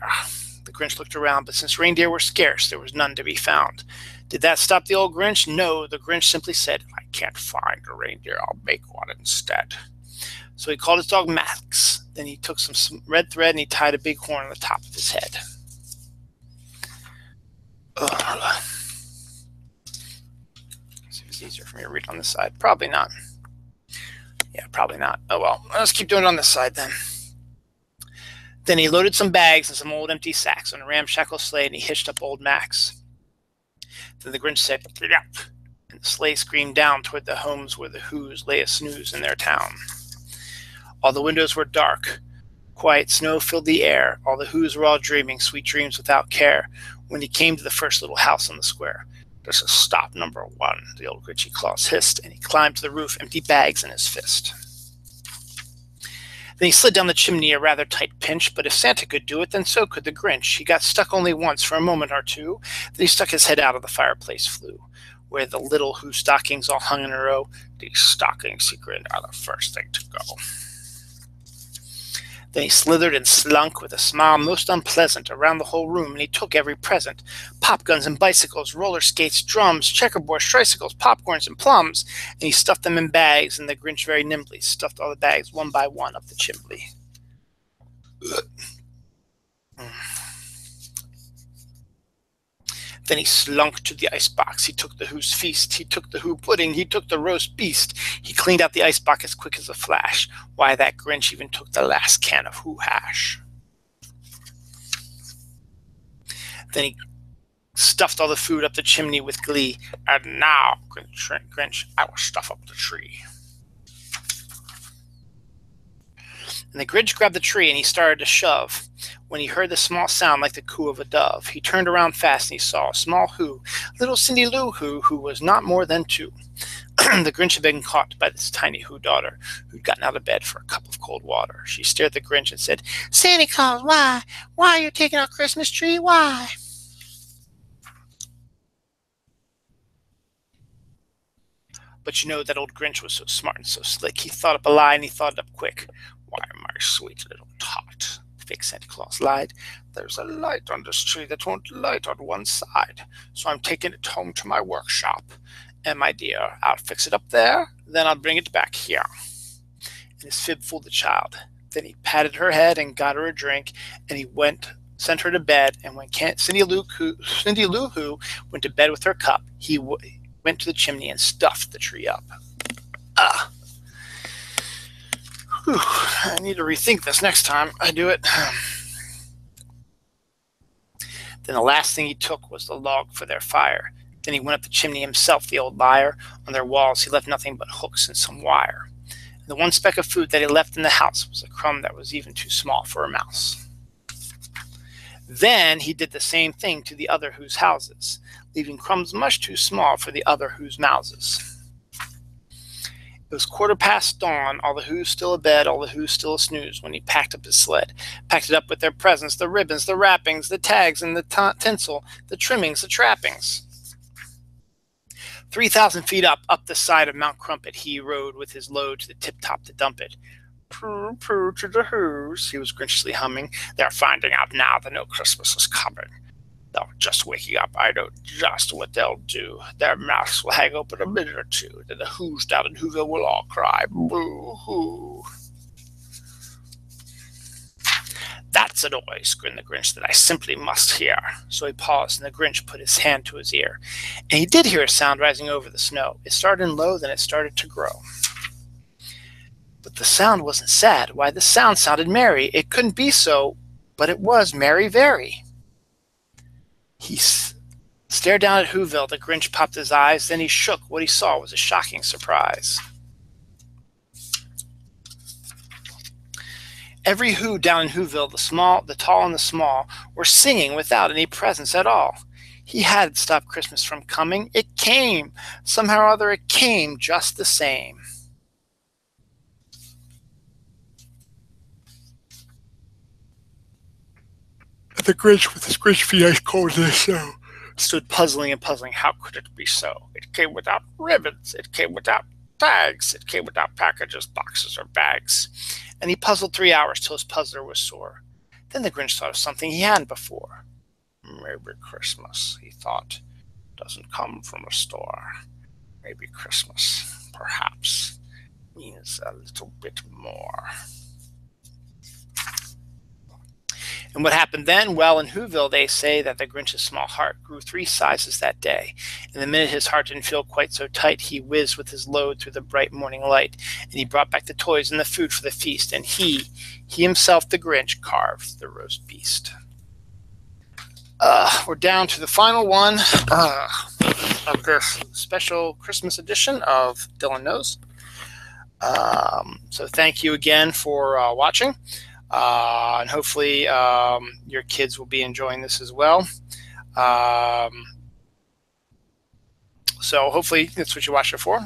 The Grinch looked around, but since reindeer were scarce, there was none to be found. Did that stop the old Grinch? No, the Grinch simply said, if I can't find a reindeer, I'll make one instead. So he called his dog Max. Then he took some red thread and he tied a big horn on the top of his head. See if it's easier for me to read on this side. Probably not. Yeah, probably not. Oh well, let's keep doing it on this side then. Then he loaded some bags and some old empty sacks on a ramshackle sleigh, and he hitched up old Max. Then the Grinch said, "Get up!" And the sleigh screamed down toward the homes where the Who's lay a snooze in their town. All the windows were dark. Quiet snow filled the air. All the Who's were all dreaming sweet dreams without care. When he came to the first little house on the square, "This is stop number 1, the old Grinchy Claus hissed, and he climbed to the roof, empty bags in his fist. Then he slid down the chimney, a rather tight pinch, but if Santa could do it, then so could the Grinch. He got stuck only once for a moment or two. Then he stuck his head out of the fireplace flue, where the little Who stockings all hung in a row. These stockings, he grinned, are the first thing to go. Then he slithered and slunk with a smile most unpleasant around the whole room, and he took every present. Pop guns and bicycles, roller skates, drums, checkerboards, tricycles, popcorns, and plums, and he stuffed them in bags, and the Grinch very nimbly stuffed all the bags one by one up the chimney. Then he slunk to the icebox. He took the Who's feast. He took the Who pudding. He took the roast beast. He cleaned out the icebox as quick as a flash. Why, that Grinch even took the last can of Who hash. Then he stuffed all the food up the chimney with glee. And now, Grinch, I will stuff up the tree. And the Grinch grabbed the tree and he started to shove. When he heard the small sound like the coo of a dove, he turned around fast and he saw a small Who, little Cindy Lou who was not more than 2. The Grinch had been caught by this tiny Who daughter, who'd gotten out of bed for a cup of cold water. She stared at the Grinch and said, "Santa Claus, why? Why are you taking our Christmas tree? Why?" But you know, that old Grinch was so smart and so slick. He thought up a lie and he thought it up quick. "Why, my sweet little tot," the fake Santa Claus lied, "there's a light on this tree that won't light on one side. So I'm taking it home to my workshop. And my dear, I'll fix it up there, then I'll bring it back here." And his fib fooled the child. Then he patted her head and got her a drink, and he sent her to bed. And when Cindy Lou Who went to bed with her cup, he went to the chimney and stuffed the tree up. I need to rethink this next time I do it. Then the last thing he took was the log for their fire. Then he went up the chimney himself, the old liar. On their walls he left nothing but hooks and some wire. And the one speck of food that he left in the house was a crumb that was even too small for a mouse. Then he did the same thing to the other Who's houses, leaving crumbs much too small for the other Who's mouses. It was 1/4 dawn, all the Who's still abed, all the Who's still snooze, when he packed up his sled. Packed it up with their presents, the ribbons, the wrappings, the tags, and the tinsel, the trimmings, the trappings. 3,000 feet up the side of Mount Crumpet, he rode with his load to the tip-top to dump it. Purr, purr to the Who's, he was grinchily humming. They're finding out now that no Christmas is coming. They're just waking up. I know just what they'll do. Their mouths will hang open a minute or two. Then the Who's down in Whoville will all cry, boo-hoo. That's a noise, grinned the Grinch, that I simply must hear. So he paused, and the Grinch put his hand to his ear. And he did hear a sound rising over the snow. It started in low, then it started to grow. But the sound wasn't sad. Why, the sound sounded merry. It couldn't be so, but it was merry very. He stared down at Whoville. The Grinch popped his eyes. Then he shook. What he saw was a shocking surprise. Every Who down in Whoville, the small, the tall, and the small, were singing without any presents at all. He hadn't stopped Christmas from coming. It came. Somehow or other, it came just the same. The Grinch, with his Grinch eyes cold as snow, stood puzzling and puzzling. How could it be so? It came without ribbons. It came without tags. It came without packages, boxes, or bags. And he puzzled 3 hours till his puzzler was sore. Then the Grinch thought of something he hadn't before. Maybe Christmas, he thought, doesn't come from a store. Maybe Christmas, perhaps, means a little bit more. And what happened then? Well, in Whoville, they say that the Grinch's small heart grew 3 sizes that day. And the minute his heart didn't feel quite so tight, he whizzed with his load through the bright morning light. And he brought back the toys and the food for the feast. And he himself, the Grinch, carved the roast beast. We're down to the final one of this special Christmas edition of Dylan Knows. So thank you again for watching. And hopefully your kids will be enjoying this as well. So hopefully that's what you watched it for.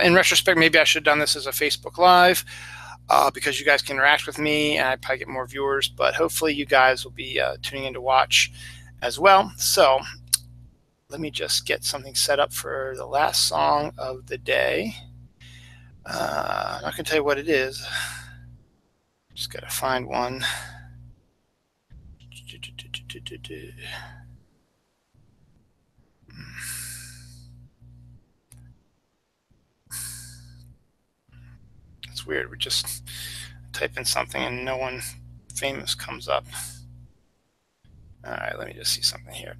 In retrospect, maybe I should have done this as a Facebook Live because you guys can interact with me and I'd probably get more viewers. But hopefully you guys will be tuning in to watch as well. So let me just get something set up for the last song of the day. I'm not going to tell you what it is. Just got to find one. It's weird. We just type in something and no one famous comes up. All right, let me just see something here.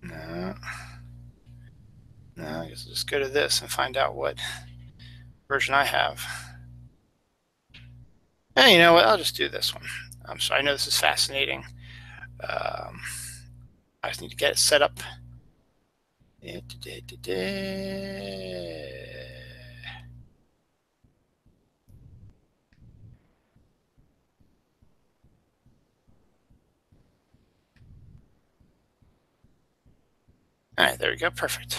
No. No, I guess I'll just go to this and find out what version I have. And you know what? I'll just do this one. I'm sorry. I know this is fascinating. I just need to get it set up. All right, there we go. Perfect.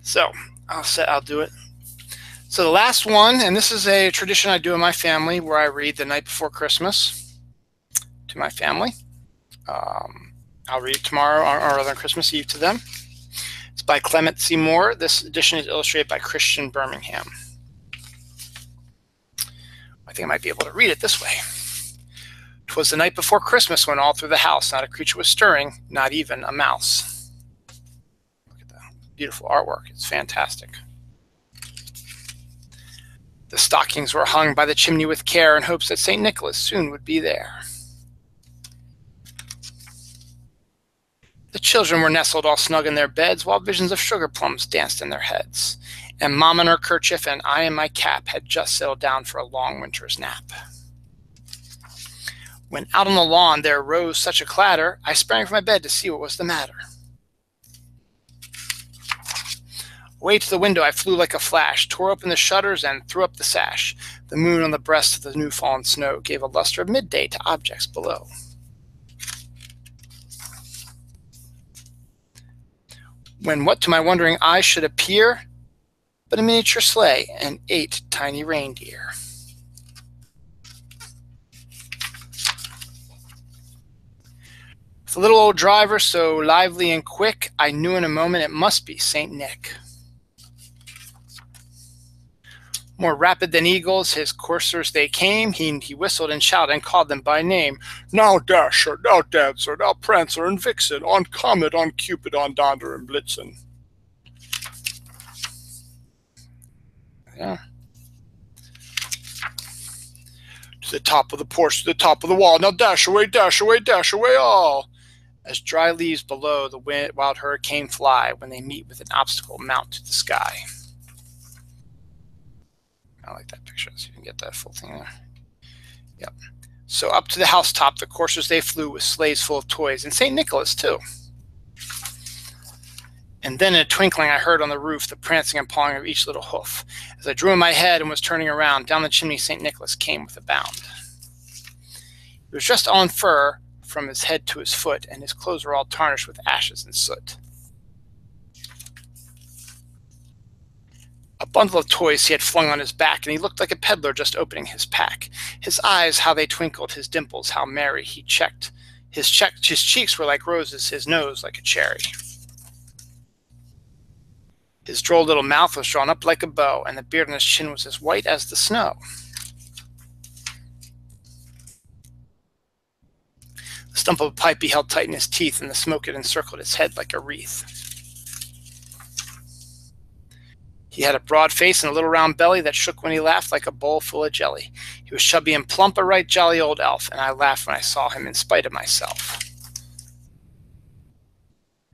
So I'll do it. So the last one, and this is a tradition I do in my family where I read the night before Christmas to my family. I'll read it tomorrow or rather on Christmas Eve to them. It's by Clement C. Moore. This edition is illustrated by Christian Birmingham. I think I might be able to read it this way. 'Twas the night before Christmas when all through the house not a creature was stirring, not even a mouse. Beautiful artwork. It's fantastic. The stockings were hung by the chimney with care in hopes that St. Nicholas soon would be there. The children were nestled all snug in their beds while visions of sugar plums danced in their heads. And Mom in her kerchief and I in my cap had just settled down for a long winter's nap. When out on the lawn there rose such a clatter, I sprang from my bed to see what was the matter. Away to the window I flew like a flash, tore open the shutters and threw up the sash. The moon on the breast of the new fallen snow gave a luster of midday to objects below. when what to my wondering eyes should appear but a miniature sleigh and 8 tiny reindeer. With a little old driver so lively and quick, I knew in a moment it must be St. Nick. More rapid than eagles, his coursers they came. He whistled and shouted and called them by name. Now Dasher, now Dancer, now Prancer and Vixen, on Comet, on Cupid, on Donder and Blitzen. Yeah. To the top of the porch, to the top of the wall. Now dash away, all. As dry leaves below the wild hurricane fly when they meet with an obstacle mount to the sky. I like that picture. Let's see if you can get that full thing there. Yep. So up to the housetop, the coursers they flew with sleighs full of toys, and St. Nicholas too. And then in a twinkling I heard on the roof the prancing and pawing of each little hoof. As I drew in my head and was turning around, down the chimney St. Nicholas came with a bound. He was dressed all in fur from his head to his foot, and his clothes were all tarnished with ashes and soot. A bundle of toys he had flung on his back, and he looked like a peddler just opening his pack. His eyes, how they twinkled, his dimples, how merry he checked. His cheeks were like roses, his nose like a cherry. His droll little mouth was drawn up like a bow, and the beard on his chin was as white as the snow. The stump of a pipe he held tight in his teeth, and the smoke had encircled his head like a wreath. He had a broad face and a little round belly that shook when he laughed like a bowl full of jelly. He was chubby and plump, a right jolly old elf, and I laughed when I saw him in spite of myself.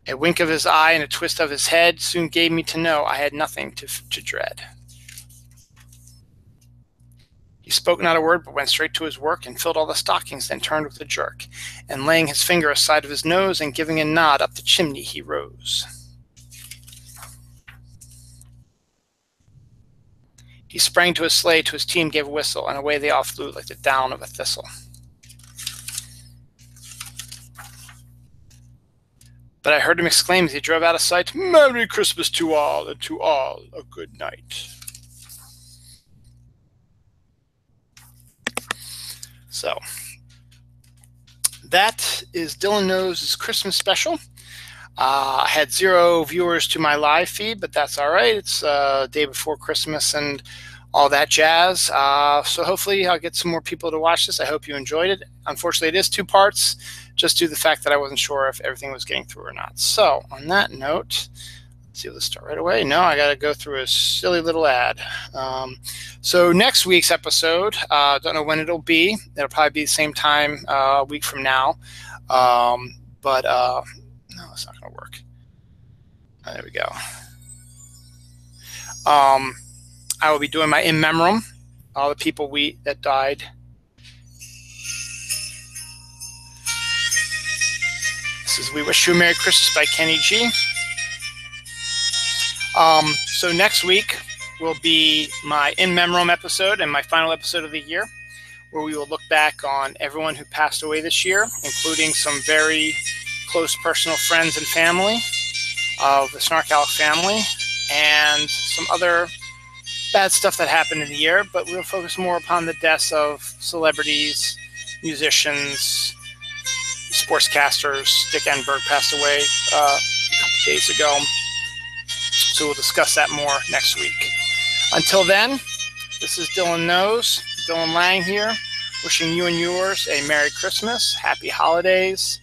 A wink of his eye and a twist of his head soon gave me to know I had nothing to dread. He spoke not a word, but went straight to his work and filled all the stockings, then turned with a jerk, and laying his finger aside of his nose and giving a nod up the chimney he rose. He sprang to his sleigh, to his team gave a whistle, and away they all flew like the down of a thistle. But I heard him exclaim as he drove out of sight, "Merry Christmas to all, and to all a good night." So, that is Dylan Knows' Christmas special. I had 0 viewers to my live feed, but that's all right. It's day before Christmas and all that jazz. So hopefully I'll get some more people to watch this. I hope you enjoyed it. Unfortunately, it is 2 parts, just due to the fact that I wasn't sure if everything was getting through or not. So on that note, let's see, let's start right away. No, I got to go through a silly little ad. So next week's episode, don't know when it'll be. It'll probably be the same time a week from now. No, it's not going to work. There we go. I will be doing my in memoriam, all the people that died. This is We Wish You a Merry Christmas by Kenny G. So next week will be my in memoriam episode and my final episode of the year, where we will look back on everyone who passed away this year, including some very close personal friends and family of the Snarkalic family, and some other bad stuff that happened in the year, but we'll focus more upon the deaths of celebrities, musicians, sportscasters. Dick Enberg passed away a couple days ago, so we'll discuss that more next week. Until then, this is Dylan Knows, Dylan Lang here, wishing you and yours a Merry Christmas, Happy Holidays,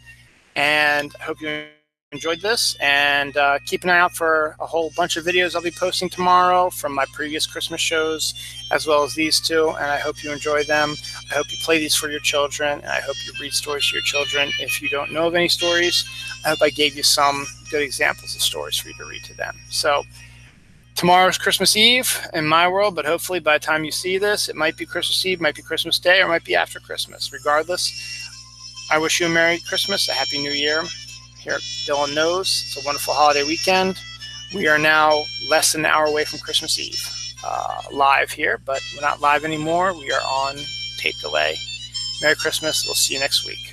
and I hope you enjoyed this, and keep an eye out for a whole bunch of videos I'll be posting tomorrow from my previous Christmas shows, as well as these 2, and I hope you enjoy them. I hope you play these for your children, and I hope you read stories to your children. If you don't know of any stories, I hope I gave you some good examples of stories for you to read to them. So tomorrow's Christmas Eve in my world, but hopefully by the time you see this, it might be Christmas Eve, might be Christmas Day, or it might be after Christmas. Regardless, I wish you a Merry Christmas, a Happy New Year. Here at Dylan Knows, it's a wonderful holiday weekend. We are now less than an hour away from Christmas Eve, live here, but we're not live anymore. We are on tape delay. Merry Christmas. We'll see you next week.